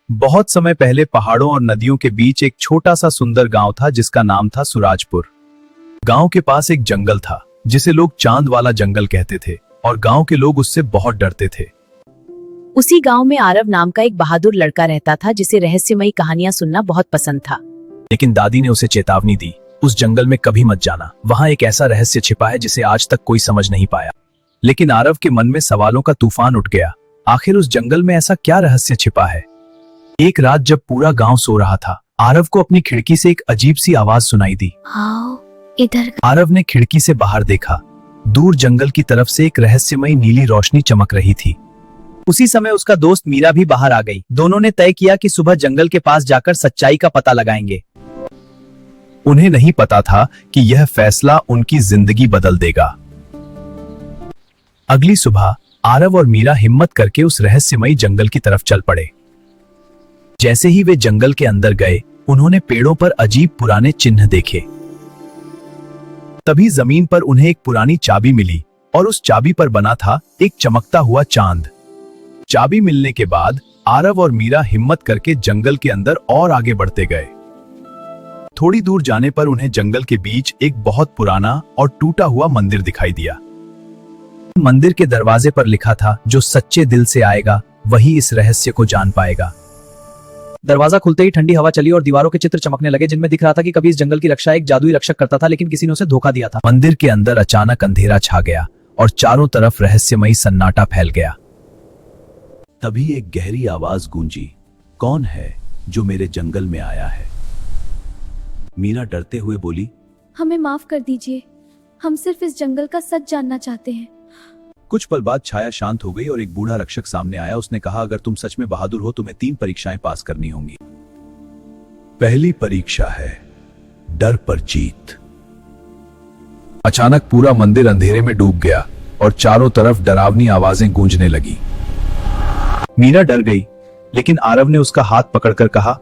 बहुत समय पहले पहाड़ों और नदियों के बीच एक छोटा सा सुंदर गांव था जिसका नाम था सुराजपुर। गांव के पास एक जंगल था जिसे लोग चांद वाला जंगल कहते थे और गांव के लोग उससे बहुत डरते थे। उसी गांव में आरव नाम का एक बहादुर लड़का रहता था जिसे रहस्यमयी कहानियां सुनना बहुत पसंद था। लेकिन दादी ने उसे चेतावनी दी, उस जंगल में कभी मत जाना, वहां एक ऐसा रहस्य छिपा है जिसे आज तक कोई समझ नहीं पाया। लेकिन आरव के मन में सवालों का तूफान उठ गया। आखिर उस जंगल में ऐसा क्या रहस्य छिपा है? एक रात जब पूरा गांव सो रहा था, आरव को अपनी खिड़की से एक अजीब सी आवाज सुनाई दी। आओ इधर। आरव ने खिड़की से बाहर देखा। दूर जंगल की तरफ से एक रहस्यमयी नीली रोशनी चमक रही थी। उसी समय उसका दोस्त मीरा भी बाहर आ गई। दोनों ने तय किया कि सुबह जंगल के पास जाकर सच्चाई का पता लगाएंगे। उन्हें नहीं पता था कि यह फैसला उनकी जिंदगी बदल देगा। अगली सुबह आरव और मीरा हिम्मत करके उस रहस्यमयी जंगल की तरफ चल पड़े। जैसे ही वे जंगल के अंदर गए, उन्होंने पेड़ों पर अजीब पुराने चिन्ह देखे। तभी जमीन पर उन्हें एक पुरानी चाबी मिली और उस चाबी पर बना था एक चमकता हुआ चांद। चाबी मिलने के बाद आरव और मीरा हिम्मत करके जंगल के अंदर और आगे बढ़ते गए। थोड़ी दूर जाने पर उन्हें जंगल के बीच एक बहुत पुराना और टूटा हुआ मंदिर दिखाई दिया। मंदिर के दरवाजे पर लिखा था, जो सच्चे दिल से आएगा वही इस रहस्य को जान पाएगा। दरवाजा खुलते ही ठंडी हवा चली और दीवारों के चित्र चमकने लगे, जिनमें दिख रहा था कि कभी इस जंगल की रक्षा एक जादुई रक्षक करता था, लेकिन किसी ने उसे धोखा दिया था। मंदिर के अंदर अचानक अंधेरा छा गया और चारों तरफ रहस्यमयी सन्नाटा फैल गया। तभी एक गहरी आवाज गूंजी, कौन है जो मेरे जंगल में आया है? मीरा डरते हुए बोली, हमें माफ कर दीजिए, हम सिर्फ इस जंगल का सच जानना चाहते हैं। कुछ पल बाद छाया शांत हो गई और एक बूढ़ा रक्षक सामने आया। उसने कहा, अगर तुम सच में बहादुर हो तुम्हें 3 परीक्षाएं पास करनी होंगी। पहली परीक्षा है डर पर जीत। अचानक पूरा मंदिर अंधेरे में डूब गया और चारों तरफ डरावनी आवाजें गूंजने लगी। मीरा डर गई, लेकिन आरव ने उसका हाथ पकड़कर कहा,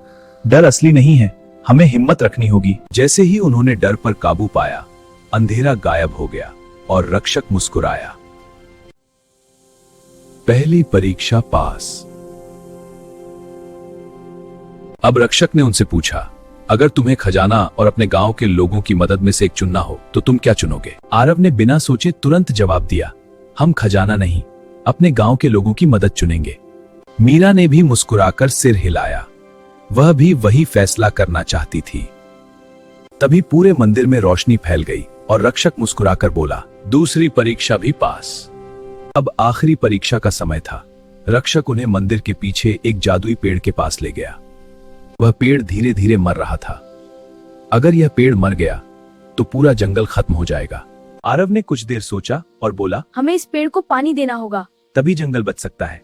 डर असली नहीं है, हमें हिम्मत रखनी होगी। जैसे ही उन्होंने डर पर काबू पाया, अंधेरा गायब हो गया और रक्षक मुस्कुराया। पहली परीक्षा पास। अब रक्षक ने उनसे पूछा, अगर तुम्हें खजाना और अपने गांव के लोगों की मदद में से एक चुनना हो तो तुम क्या चुनोगे? आरव ने बिना सोचे तुरंत जवाब दिया, हम खजाना नहीं, अपने गांव के लोगों की मदद चुनेंगे। मीरा ने भी मुस्कुराकर सिर हिलाया। वह भी वही फैसला करना चाहती थी। तभी पूरे मंदिर में रोशनी फैल गई और रक्षक मुस्कुराकर बोला, दूसरी परीक्षा भी पास। अब आखिरी परीक्षा का समय था। रक्षक उन्हें मंदिर के पीछे एक जादुई पेड़ के पास ले गया। वह पेड़ धीरे धीरे मर रहा था। अगर यह पेड़ मर गया तो पूरा जंगल खत्म हो जाएगा। आरव ने कुछ देर सोचा और बोला, हमें इस पेड़ को पानी देना होगा, तभी जंगल बच सकता है।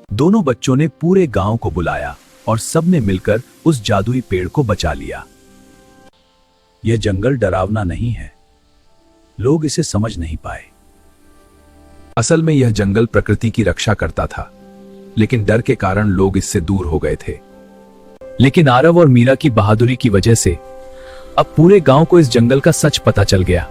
दोनों बच्चों ने पूरे गांव को बुलाया और सबने मिलकर उस जादुई पेड़ को बचा लिया। यह जंगल डरावना नहीं है, लोग इसे समझ नहीं पाए। असल में यह जंगल प्रकृति की रक्षा करता था, लेकिन डर के कारण लोग इससे दूर हो गए थे। लेकिन आरव और मीरा की बहादुरी की वजह से अब पूरे गांव को इस जंगल का सच पता चल गया।